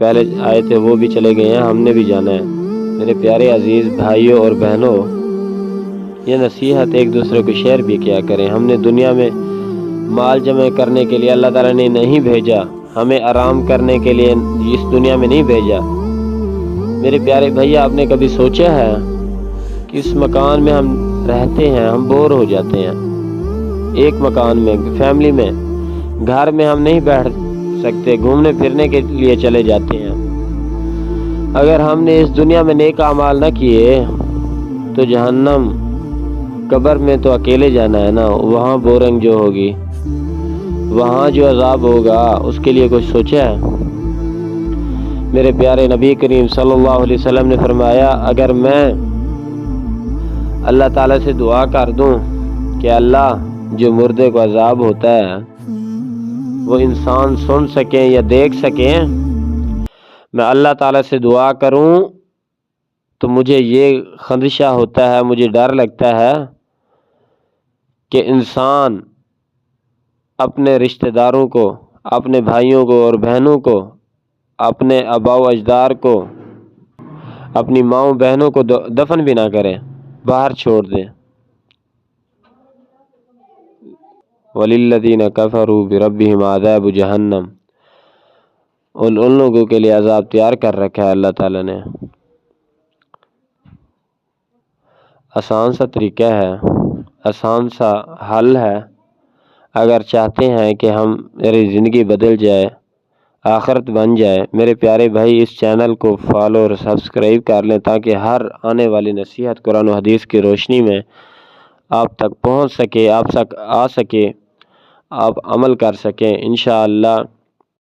پہلے آئے تھے وہ بھی چلے گئے ہیں، ہم نے بھی جانا ہے۔ میرے پیارے عزیز بھائیوں اور بہنوں، یہ نصیحت ایک دوسرے کو شیئر بھی کیا کریں۔ ہم نے دنیا میں مال جمع کرنے کے لیے اللہ تعالیٰ نے نہیں بھیجا، ہمیں آرام کرنے کے لیے اس دنیا میں نہیں بھیجا۔ میرے پیارے بھیا، آپ نے کبھی سوچا ہے کہ اس مکان میں ہم رہتے ہیں، ہم بور ہو جاتے ہیں، ایک مکان میں، فیملی میں، گھر میں ہم نہیں بیٹھ سکتے، گھومنے پھرنے کے لیے چلے جاتے ہیں۔ اگر ہم نے اس دنیا میں نیک اعمال نہ کیے تو جہنم، قبر میں تو اکیلے جانا ہے نا، وہاں بورنگ جو ہوگی، وہاں جو عذاب ہوگا، اس کے لیے کچھ سوچا ہے؟ میرے پیارے نبی کریم صلی اللہ علیہ وسلم نے فرمایا، اگر میں اللہ تعالیٰ سے دعا کر دوں کہ اللہ، جو مردے کو عذاب ہوتا ہے وہ انسان سن سکیں یا دیکھ سکیں، میں اللہ تعالیٰ سے دعا کروں تو مجھے یہ خدشہ ہوتا ہے، مجھے ڈر لگتا ہے کہ انسان اپنے رشتہ داروں کو، اپنے بھائیوں کو اور بہنوں کو، اپنے آباء و اجداد کو، اپنی ماؤں بہنوں کو دفن بھی نہ کرے، باہر چھوڑ دے۔ وَلِلَّذِينَ كَفَرُوا بِرَبِّهِمْ عَذَابُ جَهَنَّمَ، ان لوگوں کے لیے عذاب تیار کر رکھا ہے اللہ تعالیٰ نے۔ آسان سا طریقہ ہے، آسان سا حل ہے۔ اگر چاہتے ہیں کہ میری زندگی بدل جائے، آخرت بن جائے، میرے پیارے بھائی اس چینل کو فالو اور سبسکرائب کر لیں تاکہ ہر آنے والی نصیحت قرآن و حدیث کی روشنی میں آپ تک پہنچ سکے، آپ تک آ سکے، آپ عمل کر سکیں انشاءاللہ۔